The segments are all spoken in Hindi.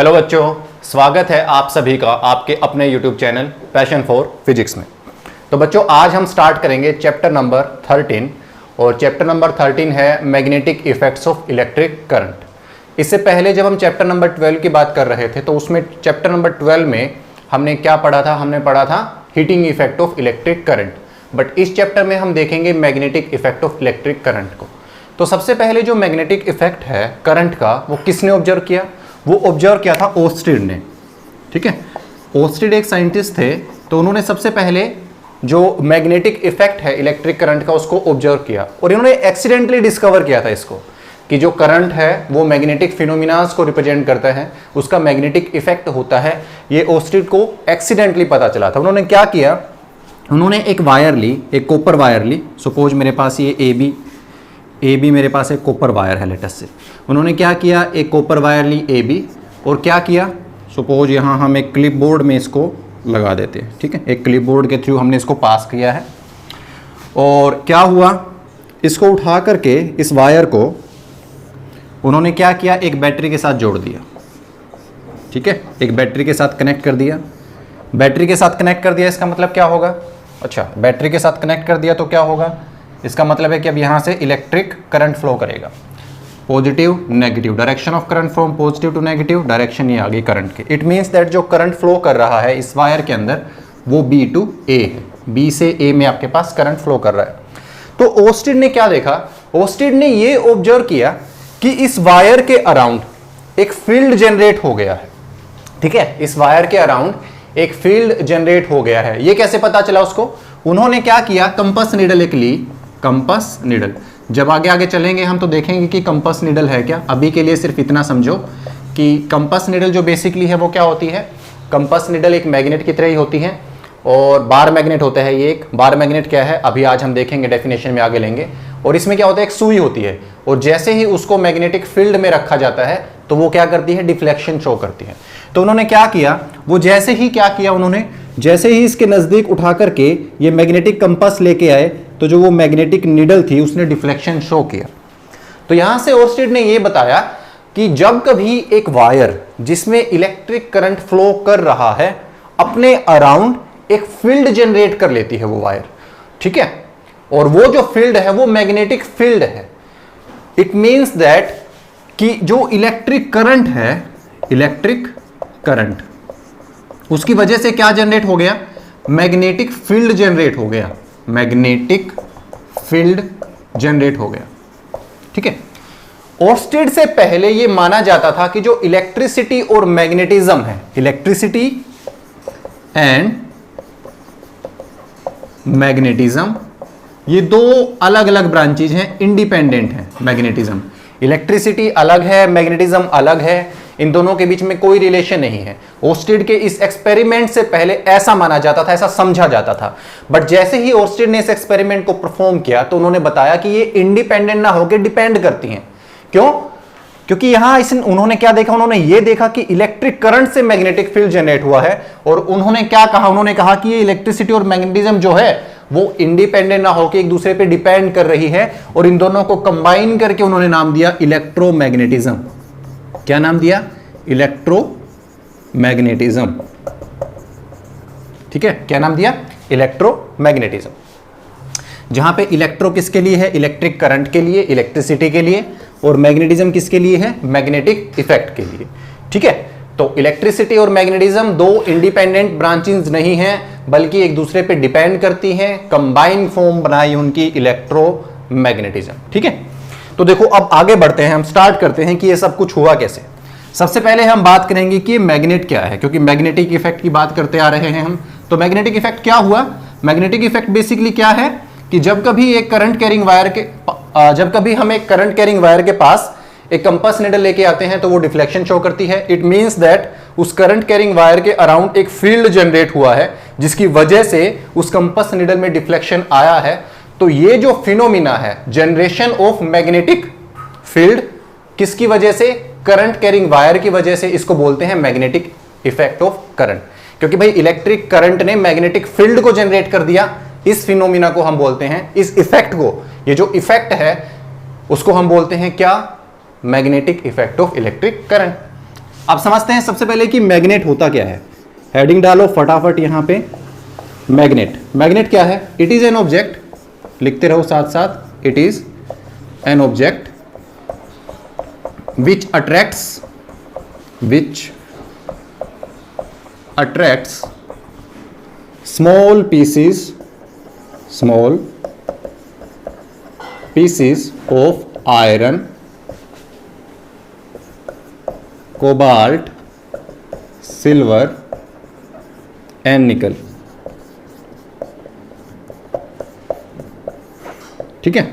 हेलो बच्चों, स्वागत है आप सभी का आपके अपने YouTube channel passion for physics में। तो बच्चों आज हम स्टार्ट करेंगे चैप्टर नंबर 13 और चैप्टर नंबर 13 है magnetic effects of electric current. इससे पहले जब हम चैप्टर नंबर 12 की बात कर रहे थे तो उसमें चैप्टर नंबर 12 में हमने क्या पढ़ा था? हमने पढ़ा था heating effect of electric current. But इस चैप्टर में हम देखेंगे magnetic effect of electric current को। तो सबसे पहले जो मैग्नेटिक इफेक्ट है करंट का वो किसने ऑब्जर्व किया? वो ऑब्जर्व किया था ओर्स्टेड ने। ठीक है, ओर्स्टेड एक साइंटिस्ट थे, तो उन्होंने सबसे पहले जो मैग्नेटिक इफेक्ट है इलेक्ट्रिक करंट का उसको ऑब्जर्व किया और इन्होंने एक्सीडेंटली डिस्कवर किया था इसको कि जो करंट है वो मैग्नेटिक फिनोमिनास को रिप्रेजेंट करता है, उसका मैग्नेटिक इफेक्ट होता है। ये ओर्स्टेड को एक्सीडेंटली पता चला था। उन्होंने क्या किया? उन्होंने एक वायर ली, एक कॉपर वायर ली। सपोज मेरे पास ये ए बी मेरे पास एक कॉपर वायर है लेटेस्ट से। उन्होंने क्या किया? एक कॉपर वायर ली ए बी और क्या किया? सपोज यहाँ हम एक क्लिप बोर्ड में इसको लगा देते हैं। ठीक है, एक क्लिप बोर्ड के थ्रू हमने इसको पास किया है और क्या हुआ? इसको उठा करके इस वायर को उन्होंने क्या किया? एक बैटरी के साथ जोड़ दिया। ठीक है, एक बैटरी के साथ कनेक्ट कर दिया। बैटरी के साथ कनेक्ट कर दिया इसका मतलब क्या होगा? अच्छा, बैटरी के साथ कनेक्ट कर दिया तो क्या होगा? इसका मतलब है कि अब यहाँ से इलेक्ट्रिक करंट फ्लो करेगा, positive negative, direction of current from positive to negative, direction ये आ गई करंट के। इट मीन्स दैट जो करंट फ्लो कर रहा है इस वायर के अंदर वो बी टू ए है, बी से ए में आपके पास करंट फ्लो कर रहा है। तो ओर्स्टेड ने क्या देखा? ओर्स्टेड ने ये ऑब्जर्व किया कि इस वायर के अराउंड एक फील्ड जनरेट हो गया है। ठीक है, इस वायर के अराउंड एक फील्ड जनरेट हो गया है। ये कैसे पता चला उसको? उन्होंने क्या किया? कंपास नीडल एक ली, कंपास नीडल। जब आगे आगे चलेंगे हम तो देखेंगे कि कंपास नीडल है क्या। अभी के लिए सिर्फ इतना समझो कि कंपास नीडल जो बेसिकली है वो क्या होती है? कंपास नीडल एक मैग्नेट की तरह ही होती है और बार मैग्नेट होता है। ये एक बार मैग्नेट क्या है अभी आज हम देखेंगे, डेफिनेशन में आगे लेंगे। और इसमें क्या होता है? एक सुई होती है और जैसे ही उसको मैग्नेटिक फील्ड में रखा जाता है तो वो क्या करती है? डिफ्लेक्शन शो करती है। तो उन्होंने क्या किया? वो जैसे ही क्या किया उन्होंने, जैसे ही इसके नजदीक उठा करके ये मैग्नेटिक कंपास लेके आए तो जो वो मैग्नेटिक नीडल थी उसने डिफ्लेक्शन शो किया। तो यहां से ओर्स्टेड ने ये बताया कि जब कभी एक वायर जिसमें इलेक्ट्रिक करंट फ्लो कर रहा है अपने अराउंड एक फील्ड जनरेट कर लेती है वो वायर। ठीक है, और वो जो फील्ड है वो मैग्नेटिक फील्ड है। इट मींस दैट कि जो इलेक्ट्रिक करंट है, इलेक्ट्रिक करंट, उसकी वजह से क्या जनरेट हो गया? मैग्नेटिक फील्ड जनरेट हो गया, मैग्नेटिक फील्ड जनरेट हो गया। ठीक है, ओर्स्टेड से पहले यह माना जाता था कि जो इलेक्ट्रिसिटी और मैग्नेटिज्म है, इलेक्ट्रिसिटी एंड मैग्नेटिज्म, ये दो अलग अलग ब्रांचेज हैं, इंडिपेंडेंट हैं। मैग्नेटिज्म, इलेक्ट्रिसिटी अलग है, मैग्नेटिज्म अलग है, इन दोनों के बीच में कोई रिलेशन नहीं है। ओर्स्टेड के इस एक्सपेरिमेंट से पहले ऐसा माना जाता था, ऐसा समझा जाता था। बट जैसे ही ओर्स्टेड ने इस एक्सपेरिमेंट को परफॉर्म किया तो उन्होंने बताया कि ये इंडिपेंडेंट ना होकर डिपेंड करती हैं। क्यों? क्योंकि यहां उन्होंने क्या देखा? उन्होंने ये देखा कि इलेक्ट्रिक करंट से मैग्नेटिक फील्ड जनरेट हुआ है और उन्होंने क्या कहा? उन्होंने कहा कि ये इलेक्ट्रिसिटी और मैग्नेटिज्म जो है वो इंडिपेंडेंट ना होकर एक दूसरे पे डिपेंड कर रही है और इन दोनों को कंबाइन करके उन्होंने नाम दिया इलेक्ट्रोमैग्नेटिज्म। क्या नाम दिया? इलेक्ट्रोमैग्नेटिज्म। ठीक है, क्या नाम दिया? इलेक्ट्रोमैग्नेटिज्म। जहां पे इलेक्ट्रो किसके लिए है? इलेक्ट्रिक करंट के लिए, इलेक्ट्रिसिटी के लिए, और मैग्नेटिज्म किसके लिए है? मैग्नेटिक इफेक्ट के लिए। ठीक है, तो इलेक्ट्रिसिटी और मैग्नेटिज्म दो इंडिपेंडेंट ब्रांचेस नहीं हैं बल्कि एक दूसरे पे डिपेंड करती हैं। कंबाइन फॉर्म बनाई उनकी इलेक्ट्रोमैग्नेटिज्म। ठीक है, तो देखो अब आगे बढ़ते हैं, हम स्टार्ट करते हैं कि ये सब कुछ हुआ कैसे। सबसे पहले हम बात करेंगे कि मैग्नेट क्या है, क्योंकि मैग्नेटिक इफेक्ट की बात करते आ रहे हैं हम। तो मैग्नेटिक इफेक्ट क्या हुआ? मैग्नेटिक इफेक्ट बेसिकली क्या है कि जब कभी एक करंट कैरिंग वायर के जब कभी हम एक करंट कैरिंग वायर के पास एक कंपास नीडल लेके आते हैं तो वो डिफ्लेक्शन शो करती है। इट मींस दैट उस करंट कैरिंग वायर के अराउंड एक फील्ड जनरेट हुआ है जिसकी वजह से उस कंपास नीडल में डिफ्लेक्शन आया है। तो ये जो फिनोमिना है, जनरेशन ऑफ मैग्नेटिक फील्ड, किसकी वजह से? करंट कैरिंग वायर की वजह से, इसको बोलते हैं मैग्नेटिक इफेक्ट ऑफ करंट। क्योंकि भाई इलेक्ट्रिक करंट ने मैग्नेटिक फील्ड को जनरेट कर दिया, इस फिनोमिना को हम बोलते हैं, इस इफेक्ट को, ये जो इफेक्ट है उसको हम बोलते हैं क्या? Magnetic effect of electric current. अब समझते हैं सबसे पहले कि मैग्नेट होता क्या है। हेडिंग डालो फटाफट यहां पे। मैग्नेट, मैग्नेट क्या है? इट इज एन ऑब्जेक्ट, लिखते रहो साथ साथ, it is an object which attracts small pieces of iron, cobalt, silver and nickel। ठीक है,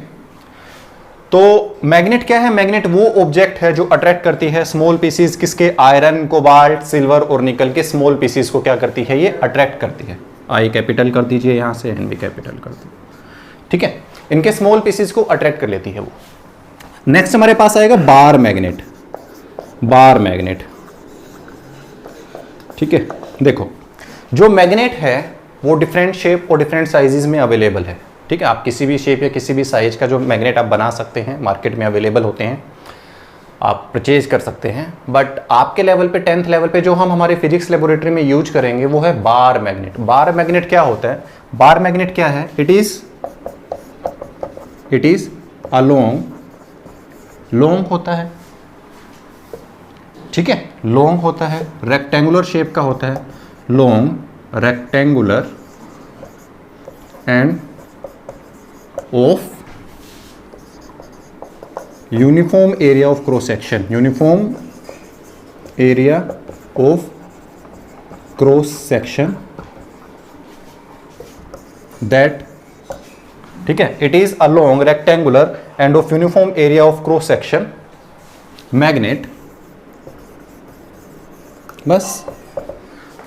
तो मैग्नेट क्या है? मैग्नेट वो ऑब्जेक्ट है जो अट्रैक्ट करती है स्मॉल पीसीज, किसके? आयरन, कोबाल्ट, सिल्वर और निकल के स्मॉल पीसीज को क्या करती है? ये अट्रैक्ट करती है। आई कैपिटल कर दीजिए यहां से, एन भी कैपिटल कर दीजिए। ठीक है, इनके स्मॉल पीसीज को अट्रैक्ट कर लेती है वो। नेक्स्ट हमारे पास आएगा बार मैग्नेट। बार मैग्नेट, ठीक है, देखो जो मैग्नेट है वो डिफरेंट शेप और डिफरेंट साइजेस में अवेलेबल है। ठीक है, आप किसी भी शेप या किसी भी साइज का जो मैग्नेट आप बना सकते हैं, मार्केट में अवेलेबल होते हैं, आप परचेज कर सकते हैं। बट आपके लेवल पे, 10th लेवल पे जो हम हमारे फिजिक्स लेबोरेटरी में यूज करेंगे वो है बार मैग्नेट। बार मैग्नेट क्या होता है? बार मैग्नेट क्या है? इट इज अ लॉन्ग होता है। ठीक है, लॉन्ग होता है, रेक्टेंगुलर शेप का होता है, long, rectangular and of uniform area of cross section, uniform area of cross section that, ठीक है, it is a long rectangular and of uniform area of cross section magnet। बस,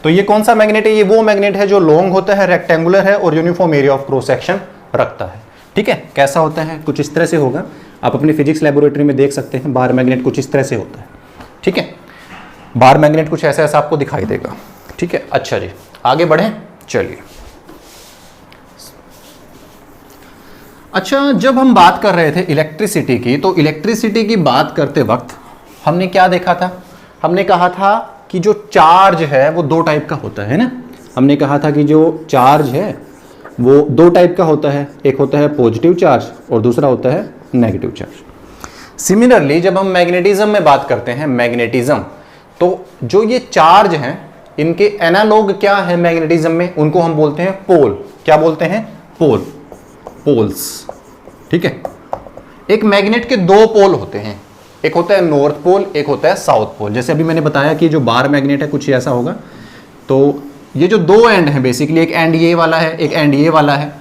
तो ये कौन सा मैग्नेट है? ये वो मैग्नेट है जो लॉन्ग होता है, रेक्टेंगुलर है और uniform area of cross section रखता है। ठीक है, कैसा होता है? कुछ इस तरह से होगा, आप अपनी फिजिक्स लेबोरेटरी में देख सकते हैं। बार मैग्नेट कुछ इस तरह से होता है। ठीक है, बार मैग्नेट कुछ ऐसा ऐसा आपको दिखाई देगा। ठीक है, अच्छा जी, आगे बढ़ें, चलिए। अच्छा, जब हम बात कर रहे थे इलेक्ट्रिसिटी की, तो इलेक्ट्रिसिटी की बात करते वक्त हमने क्या देखा था? हमने कहा था कि जो चार्ज है वो दो टाइप का होता है ना। हमने कहा था कि जो चार्ज है वो दो टाइप का होता है, एक होता है पॉजिटिव चार्ज और दूसरा होता है नेगेटिव चार्ज। सिमिलरली जब हम मैग्नेटिज्म में बात करते हैं, मैग्नेटिज्म, तो जो ये चार्ज हैं इनके एनालॉग क्या है मैग्नेटिज्म में? उनको हम बोलते हैं पोल। क्या बोलते हैं? पोल, पोल्स। ठीक है, एक मैग्नेट के दो पोल होते हैं, एक होता है नॉर्थ पोल, एक होता है साउथ पोल। जैसे अभी मैंने बताया कि जो बार मैग्नेट है कुछ ऐसा होगा, तो ये जो दो एंड हैं बेसिकली, एक एंड ये वाला है, एक एंड ये वाला है,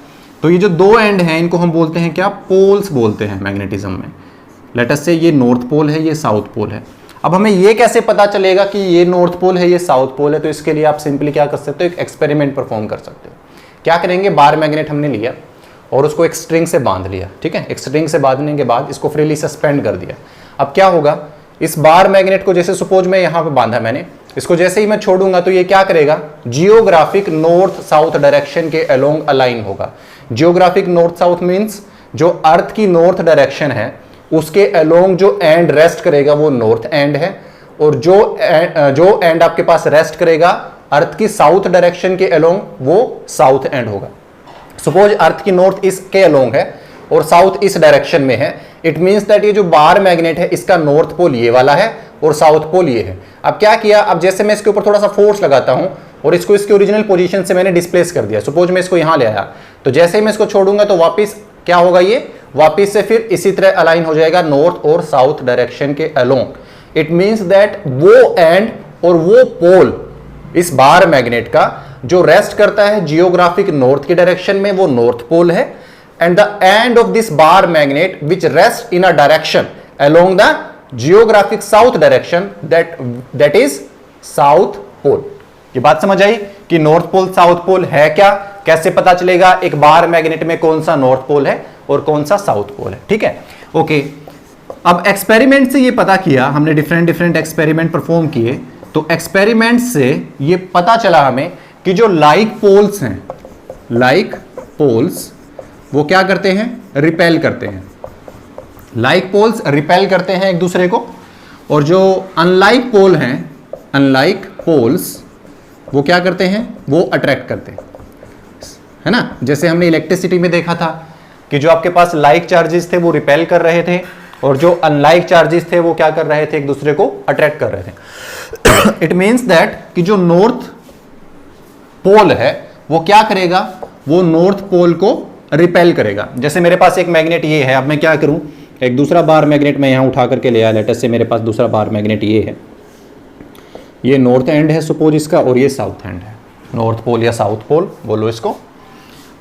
तो ये जो दो एंड हैं इनको हम बोलते हैं क्या? पोल्स बोलते हैं मैग्नेटिज्म में। लेट अस से ये नॉर्थ पोल है, ये साउथ पोल है। अब हमें ये कैसे पता चलेगा कि ये नॉर्थ पोल है, ये साउथ पोल है? तो इसके लिए आप सिंपली क्या कर सकते हो? एक एक्सपेरिमेंट परफॉर्म कर सकते हो। क्या करेंगे? बार मैग्नेट हमने लिया और उसको एक स्ट्रिंग से बांध लिया। ठीक है, एक स्ट्रिंग से बांधने के बाद इसको फ्रीली सस्पेंड कर दिया। अब क्या होगा? इस बार मैग्नेट को, जैसे सपोज मैं यहां पे बांधा मैंने, इसको जैसे ही मैं छोड़ूंगा तो ये क्या करेगा? जियोग्राफिक नॉर्थ साउथ डायरेक्शन के अलोंग अलाइन होगा। जियोग्राफिक नॉर्थ साउथ मींस जो अर्थ की नॉर्थ डायरेक्शन है उसके अलोंग जो एंड रेस्ट करेगा वो नॉर्थ एंड है, और जो एंड आपके पास रेस्ट करेगा अर्थ की साउथ डायरेक्शन के अलोंग वो साउथ एंड होगा। सपोज अर्थ की नॉर्थ इसके अलोंग है और साउथ इस डायरेक्शन में है, इट मींस दैट ये जो बार मैग्नेट है इसका नॉर्थ पोल ये वाला है और साउथ पोल ये है। अब क्या किया? अब जैसे मैं इसके ऊपर थोड़ा सा फोर्स लगाता हूं और इसको इसकी ओरिजिनल पोजीशन से मैंने डिस्प्लेस कर दिया। सपोज मैं इसको यहां ले आया, तो जैसे ही मैं इसको छोड़ूंगा तो वापस क्या होगा? ये वापस से फिर इसी तरह अलाइन हो जाएगा नॉर्थ और साउथ डायरेक्शन के अलोंग। इट मींस दैट वो एंड और वो पोल इस बार मैग्नेट का जो रेस्ट करता है जियोग्राफिक नॉर्थ की डायरेक्शन में वो नॉर्थ पोल है, and the end of this bar magnet which rests in a direction along the geographic south direction that is south pole। ये बात समझ आई कि नॉर्थ पोल साउथ पोल है क्या? कैसे पता चलेगा एक बार मैग्नेट में कौन सा नॉर्थ पोल है और कौन सा साउथ पोल है? ठीक है, ओके। अब एक्सपेरिमेंट से ये पता किया हमने, डिफरेंट एक्सपेरिमेंट परफॉर्म किए, तो एक्सपेरिमेंट से ये पता चला हमें कि जो लाइक पोल्स हैं, लाइक पोल्स वो क्या करते हैं? रिपेल करते हैं। लाइक पोल्स रिपेल करते हैं एक दूसरे को, और जो अनलाइक पोल हैं अनलाइक पोल्स वो क्या करते हैं, वो अट्रैक्ट करते हैं, है ना। जैसे हमने इलेक्ट्रिसिटी में देखा था कि जो आपके पास लाइक चार्जेस थे वो रिपेल कर रहे थे और जो अनलाइक चार्जेस थे वो क्या कर रहे थे, एक दूसरे को अट्रैक्ट कर रहे थे। इट मींस दैट कि जो नॉर्थ पोल है वो क्या करेगा, वो नॉर्थ पोल को रिपेल करेगा। जैसे मेरे पास एक मैग्नेट ये है, अब मैं क्या करूं, एक दूसरा बार मैग्नेट मैं यहां उठा करके ले आया, लेटेस्ट से मेरे पास दूसरा बार मैग्नेट ये है, ये नॉर्थ एंड है सपोज इसका और ये साउथ एंड है, नॉर्थ पोल या साउथ पोल बोलो इसको,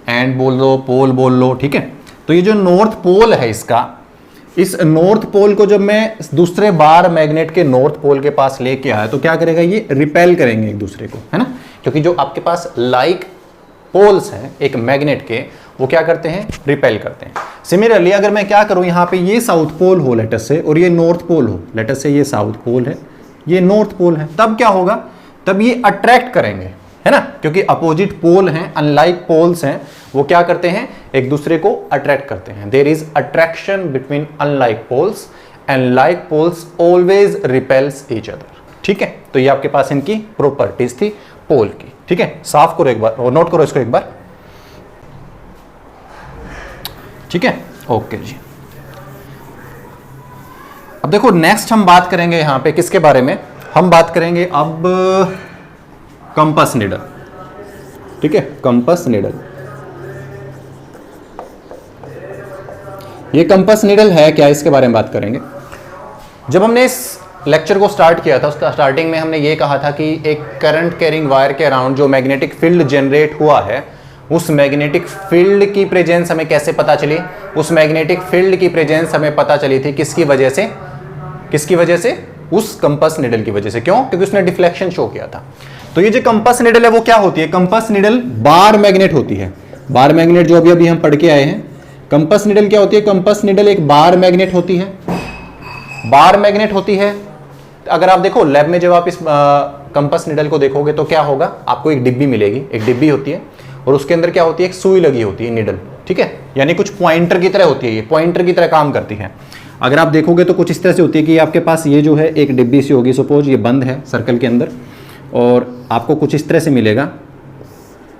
एंड बोल लो, पोल बोल लो, ठीक है। तो ये जो नॉर्थ पोल है इसका, इस नॉर्थ पोल को जब मैं दूसरे बार मैग्नेट के नॉर्थ पोल के पास लेके आया तो क्या करेगा, ये रिपेल करेंगे एक दूसरे को, है ना, क्योंकि जो आपके पास लाइक पोल्स हैं एक मैग्नेट के, वो क्या करते हैं, रिपेल करते हैं। सिमिलरली अगर मैं क्या करूं, यहां पे ये साउथ पोल हो लेटस से और ये नॉर्थ पोल हो, लेटस से ये साउथ पोल है, ये नॉर्थ पोल है, तब क्या होगा, तब ये अट्रैक्ट करेंगे, है ना, क्योंकि अपोजिट पोल हैं, अनलाइक पोल्स हैं, वो क्या करते हैं, एक दूसरे को अट्रैक्ट करते हैं। There is attraction between unlike poles and like poles always repels each other, ठीक है। तो ये आपके पास इनकी प्रॉपर्टीज थी पोल की, ठीक है। साफ करो एक बार और नोट करो इसको एक बार, ठीक है, ओके जी। अब देखो नेक्स्ट हम बात करेंगे यहां पे किसके बारे में, हम बात करेंगे अब कंपास नीडल, ठीक है, कंपास नीडल। ये कंपास नीडल है क्या, इसके बारे में बात करेंगे। जब हमने इस लेक्चर को स्टार्ट किया था, उसका स्टार्टिंग में हमने ये कहा था कि एक करंट कैरिंग वायर के अराउंड जो मैग्नेटिक फील्ड जनरेट हुआ है, उस मैग्नेटिक फील्ड की प्रेजेंस हमें कैसे पता चली, उस मैग्नेटिक फील्ड की प्रेजेंस हमें पता चली थी किसकी वजह से, किसकी वजह से, उस कंपास नीडल की वजह से। क्यों, क्योंकि उसने डिफ्लेक्शन शो किया था। तो ये जो कंपास नीडल है वो क्या होती है, कंपास नीडल बार मैग्नेट होती है, बार मैग्नेट जो अभी हम पढ़ के आए हैं। कंपास नीडल क्या होती है, कंपास नीडल एक बार मैग्नेट होती है, बार मैग्नेट होती है। अगर आप देखो लैब में जब आप इस कंपास नीडल को देखोगे तो क्या होगा, आपको एक डिब्बी मिलेगी, एक डिब्बी होती है और उसके अंदर क्या होती है, एक सुई लगी होती है, नीडल, ठीक है, यानी कुछ पॉइंटर की तरह होती है, ये पॉइंटर की तरह काम करती है। अगर आप देखोगे तो कुछ इस तरह से होती है कि आपके पास ये जो है एक डिब्बी सी होगी, सपोज ये बंद है सर्कल के अंदर, और आपको कुछ इस तरह से मिलेगा,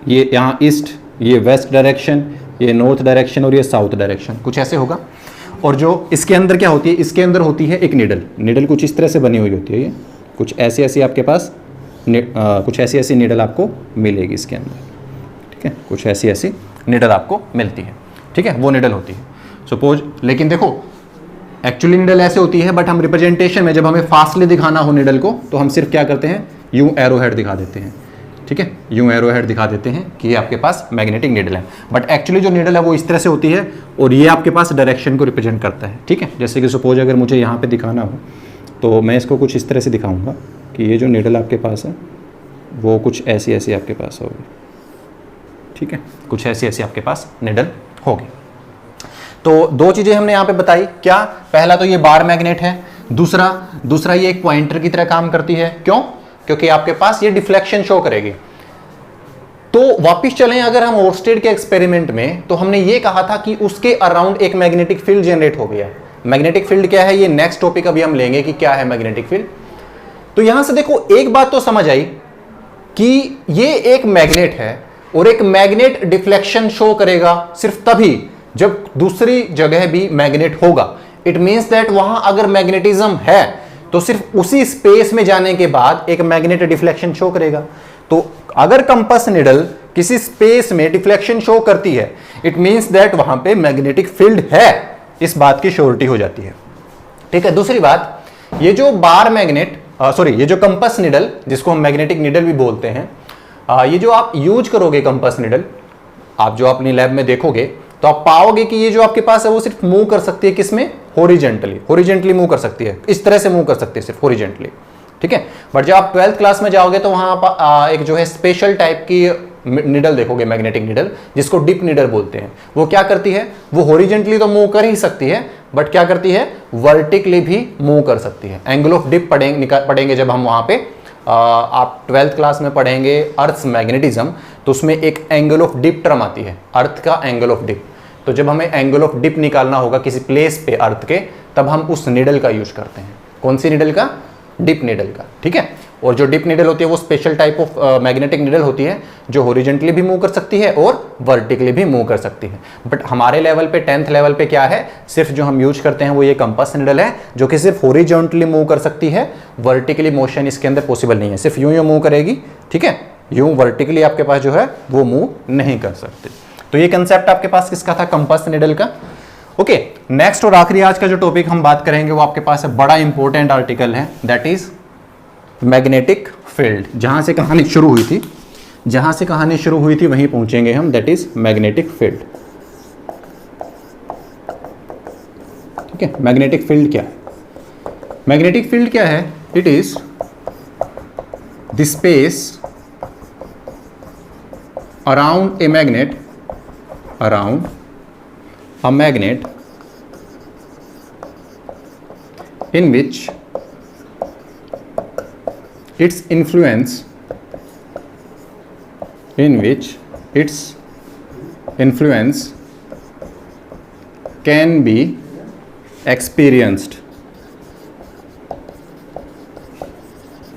ये यहाँ ईस्ट, ये वेस्ट डायरेक्शन, ये नॉर्थ डायरेक्शन और ये साउथ डायरेक्शन, कुछ ऐसे होगा। और जो इसके अंदर क्या होती है, इसके अंदर होती है एक नीडल, नीडल कुछ इस तरह से बनी हुई होती है, ये कुछ ऐसी ऐसी आपके पास कुछ ऐसी ऐसी नीडल आपको मिलेगी इसके अंदर, ठीक है, कुछ ऐसी ऐसी नीडल आपको मिलती है, ठीक है, वो नीडल होती है सपोज। लेकिन देखो एक्चुअली नीडल ऐसे होती है, बट हम रिप्रेजेंटेशन में जब हमें फासले दिखाना हो नीडल को तो हम सिर्फ क्या करते हैं, यूं एरो हेड दिखा देते हैं, ठीक है, यूं एरो हेड दिखा देते हैं कि ये आपके पास मैग्नेटिक नीडल है। बट एक्चुअली जो नीडल है वो इस तरह से होती है और ये आपके पास डायरेक्शन को रिप्रेजेंट करता है, ठीक है। जैसे कि सपोज अगर मुझे यहाँ पे दिखाना हो तो मैं इसको कुछ इस तरह से दिखाऊंगा कि ये जो नीडल आपके पास है वो कुछ ऐसी ऐसी आपके पास होगी, ठीक है, कुछ ऐसी ऐसी आपके पास नीडल होगी। तो दो चीजें हमने यहाँ पे बताई, क्या, पहला तो ये बार मैग्नेट है, दूसरा ये एक पॉइंटर की तरह काम करती है। क्यों, क्योंकि आपके पास ये डिफ्लेक्शन शो करेगी। तो वापिस चलें अगर हम ओर्स्टेड के एक्सपेरिमेंट में, तो हमने ये कहा था कि उसके अराउंड एक मैग्नेटिक फील्ड जनरेट हो गया। मैग्नेटिक फील्ड क्या है, ये नेक्स्ट टॉपिक अभी हम लेंगे कि क्या है मैग्नेटिक फील्ड। तो यहां से देखो एक बात तो समझ आई कि ये एक मैग्नेट है और एक मैग्नेट डिफ्लेक्शन शो करेगा सिर्फ तभी जब दूसरी जगह भी मैग्नेट होगा। इट मींस दैट वहां अगर मैग्नेटिज्म है तो सिर्फ उसी स्पेस में जाने के बाद एक मैग्नेट डिफ्लेक्शन शो करेगा। तो अगर कंपास निडल किसी स्पेस में डिफ्लेक्शन शो करती है, इट मींस दैट वहां पे मैग्नेटिक फील्ड है, इस बात की श्योरिटी हो जाती है। ठीक है, दूसरी बात, ये जो बार मैग्नेट ये जो कंपास निडल, जिसको हम मैग्नेटिक निडल भी बोलते हैं, ये जो आप यूज करोगे कंपास निडल, आप जो अपनी लैब में देखोगे तो आप पाओगे कि ये जो आपके पास है वो सिर्फ मूव कर सकती है, किसमें, हॉरिजेंटली मूव कर सकती है, इस तरह से मूव कर सकती है सिर्फ हॉरिजेंटली। ठीक है, बट जब आप 12th क्लास में जाओगे तो वहां आप एक जो है स्पेशल टाइप की निडल देखोगे, मैग्नेटिक निडल, जिसको डिप निडल बोलते हैं। वो क्या करती है, वो हॉरिजेंटली तो मूव कर ही सकती है, बट क्या करती है, वर्टिकली भी मूव कर सकती है। एंगल ऑफ डिप पढ़ेंगे जब हम वहां पे, आप 12th क्लास में पढ़ेंगे अर्थ मैग्नेटिज्म, तो उसमें एक एंगल ऑफ डिप टर्म आती है, अर्थ का एंगल ऑफ डिप। तो जब हमें एंगल ऑफ डिप निकालना होगा किसी प्लेस पे अर्थ के, तब हम उस निडल का यूज करते हैं। कौन सी निडल का, डिप निडल का। ठीक है, और जो डिप नीडल होती है वो special type of magnetic needle होती है जो हॉरिजॉन्टली भी मूव कर सकती है और वर्टिकली भी मूव कर सकती है। बट हमारे लेवल पे 10th लेवल पे क्या है, सिर्फ जो हम यूज करते हैं वो ये कंपास नीडल है जो कि सिर्फ हॉरिजॉन्टली मूव कर सकती है, वर्टिकली मोशन इसके अंदर पॉसिबल नहीं है, सिर्फ यूं मूव करेगी, ठीक है, यूं वर्टिकली आपके पास जो है वो मूव नहीं कर सकती। तो ये कंसेप्ट आपके पास किसका था, कंपास नीडल का। ओके, नेक्स्ट और आखिरी आज का जो टॉपिक हम बात करेंगे वो आपके पास है, बड़ा इंपॉर्टेंट आर्टिकल है, दैट इज मैग्नेटिक फील्ड। जहां से कहानी शुरू हुई थी, जहां से कहानी शुरू हुई थी वहीं पहुंचेंगे हम, दैट इज मैग्नेटिक फील्ड। ठीक है, मैग्नेटिक फील्ड क्या है? मैग्नेटिक फील्ड क्या है? It is the space around a magnet, around a magnet in which its influence can be experienced।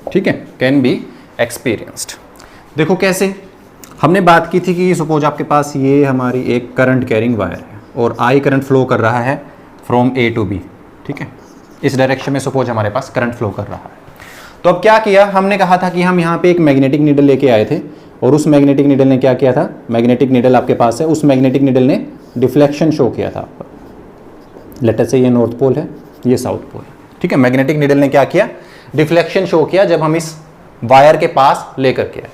ठीक है, कैन बी एक्सपीरियंस्ड। देखो कैसे, हमने बात की थी कि सपोज आपके पास ये हमारी एक करंट कैरिंग वायर है और आई करंट फ्लो कर रहा है फ्रॉम ए टू बी। ठीक है, इस डायरेक्शन में सपोज हमारे पास करंट फ्लो कर रहा है। तो अब क्या किया, हमने कहा था कि हम यहाँ पे एक मैग्नेटिक नीडल लेके आए थे और उस मैग्नेटिक नीडल ने क्या किया था, मैग्नेटिक नीडल आपके पास है, उस मैग्नेटिक नीडल ने डिफ्लेक्शन शो किया था आपको। लेट अस से ये नॉर्थ पोल है, ये साउथ पोल है। ठीक है, मैग्नेटिक नीडल ने क्या किया, डिफ्लेक्शन शो किया जब हम इस वायर के पास लेकर के आए।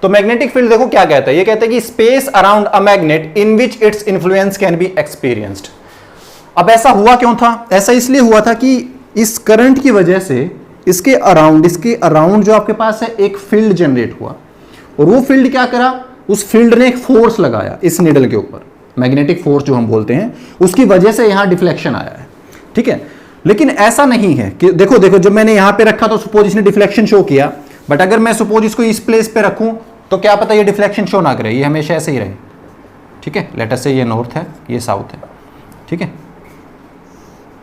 तो मैग्नेटिक फील्ड देखो क्या कहता है, ये कहता है कि space around a magnet in which its influence can be experienced. अब ऐसा हुआ क्यों था, ऐसा इसलिए हुआ था कि इस करंट की वजह से इसके अराउंड जो आपके पास है एक फील्ड जनरेट हुआ और वो फील्ड क्या करा, उस फील्ड ने एक फोर्स लगाया इस निडल के ऊपर, मैग्नेटिक फोर्स जो हम बोलते हैं, उसकी वजह से यहां डिफ्लेक्शन आया है। ठीक है, लेकिन ऐसा नहीं है कि देखो जब मैंने यहां पे रखा तो सपोज इसने डिफ्लेक्शन शो किया, बट अगर मैं सपोज इसको इस प्लेस पे रखूं तो क्या पता ये डिफ्लेक्शन शो ना करे, ये हमेशा ऐसे ही रहे। ठीक है, लेट अस से ये नॉर्थ है, ये साउथ है। ठीक है,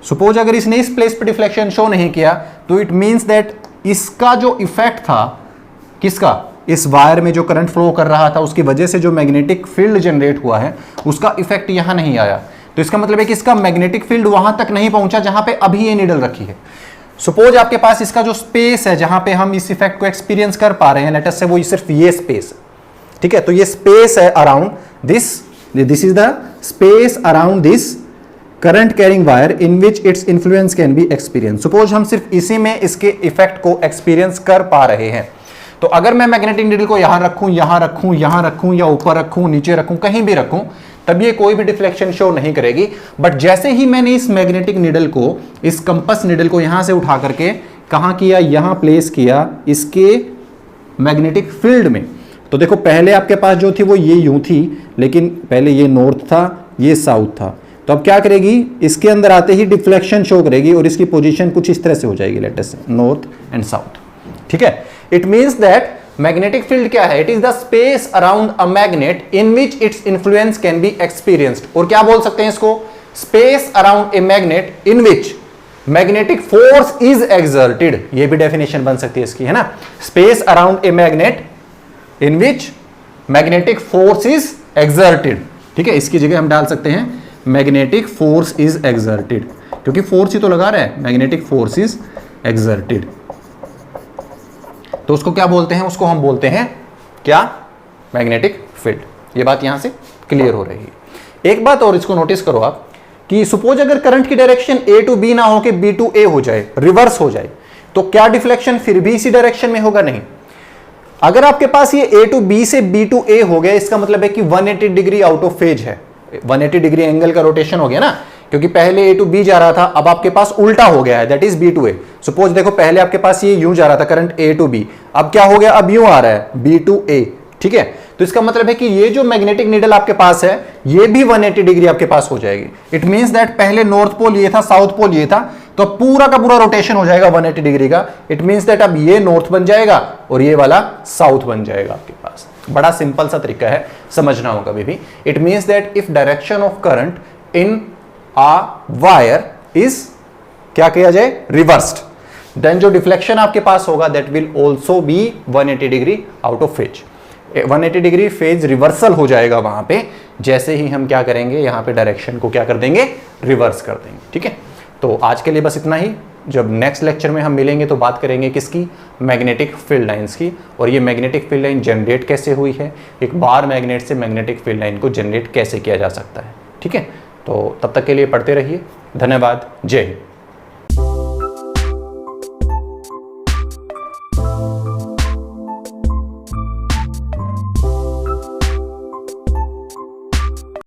सपोज अगर इसने इस प्लेस पे डिफ्लेक्शन शो नहीं किया तो इट मींस दैट इसका जो इफेक्ट था, किसका, इस वायर में जो करंट फ्लो कर रहा था उसकी वजह से जो मैग्नेटिक फील्ड जनरेट हुआ है उसका इफेक्ट यहां नहीं आया। तो इसका मतलब है कि इसका मैग्नेटिक फील्ड वहां तक नहीं पहुंचा जहां पे अभी ये नीडल रखी है। सपोज आपके पास इसका जो स्पेस है जहां पे हम इस इफेक्ट को एक्सपीरियंस कर पा रहे हैं, लेट अस से वो सिर्फ ये स्पेस है। ठीक है, तो ये स्पेस है around this is the space around this current carrying wire in which its influence can be experience. Suppose हम सिर्फ इसी में इसके इफेक्ट को एक्सपीरियंस कर पा रहे हैं। तो अगर मैं मैग्नेटिक नीडल को यहां रखूं, यहां रखूं, यहां रखूं या ऊपर रखूं, नीचे रखूं, कहीं भी रखूं, तब ये कोई भी डिफ्लेक्शन शो नहीं करेगी। बट जैसे ही मैंने इस मैग्नेटिक नीडल को, इस कंपास नीडल को यहां से उठा करके कहां किया, यहां प्लेस किया इसके मैग्नेटिक फील्ड में, तो देखो पहले आपके पास जो थी वो ये यूं थी, लेकिन पहले ये नॉर्थ था, ये साउथ था। तो अब क्या करेगी, इसके अंदर आते ही डिफ्लेक्शन शो करेगी और इसकी पोजीशन कुछ इस तरह से हो जाएगी, लेट अस से नॉर्थ एंड साउथ। ठीक है, it means that magnetic field क्या है, it is the space around a magnet in which its influence can be experienced. और क्या बोल सकते हैं इसको, space around a magnet in which magnetic force is exerted. ये भी डेफिनेशन बन सकती है इसकी, है ना, space around a magnet in which magnetic force is exerted. ठीक है, इसकी जगह हम डाल सकते हैं मैग्नेटिक फोर्स इज एक्सर्टेड, क्योंकि फोर्स ही तो लगा रहा है, मैग्नेटिक फोर्स इज एक्सर्टेड। तो उसको क्या बोलते हैं, उसको हम बोलते हैं क्या, मैग्नेटिक फील्ड। ये बात यहां से क्लियर हो रही है। एक बात और इसको नोटिस करो आप कि सपोज अगर करंट की डायरेक्शन ए टू बी ना हो के बी टू ए हो जाए, रिवर्स हो जाए, तो क्या डिफ्लेक्शन फिर भी इसी डायरेक्शन में होगा? नहीं। अगर आपके पास ये ए टू बी से बी टू ए हो गया, इसका मतलब है कि 180 डिग्री आउट ऑफ फेज है, 180 डिग्री एंगल का रोटेशन हो गया ना, क्योंकि पहले ए टू बी जा रहा था, अब आपके पास उल्टा हो गया है, that is B to A. Suppose देखो पहले आपके पास ये यूं जा रहा था करंट ए टू बी, अब क्या हो गया, अब यूं आ रहा है बी टू ए। ठीक है, तो इसका मतलब है कि ये जो मैग्नेटिक नीडल आपके पास है ये भी 180 डिग्री आपके पास हो जाएगी। इट मींस दैट पहले नॉर्थ पोल ये था, साउथ पोल ये था, तो पूरा का पूरा रोटेशन हो जाएगा 180 डिग्री का। इट मींस दैट अब ये नॉर्थ बन जाएगा और ये वाला साउथ बन जाएगा आपके पास। बड़ा सिंपल सा तरीका है, समझना होगा कभी भी। It means that if direction of current in a wire is, क्या किया जाए, रिवर्स्ड, देन जो डिफ्लेक्शन आपके पास होगा that will also be 180 degree out of phase. 180 degree phase reversal हो जाएगा वहां पे, जैसे ही हम क्या करेंगे यहाँ पे डायरेक्शन को क्या कर देंगे, रिवर्स कर देंगे। ठीक है, तो आज के लिए बस इतना ही। जब नेक्स्ट लेक्चर में हम मिलेंगे तो बात करेंगे किसकी, मैग्नेटिक फील्ड लाइंस की, और ये मैग्नेटिक फील्ड लाइन जनरेट कैसे हुई है, एक बार मैग्नेट से मैग्नेटिक फील्ड लाइन को जनरेट कैसे किया जा सकता है। ठीक है, तो तब तक के लिए पढ़ते रहिए। धन्यवाद, जय हिंद।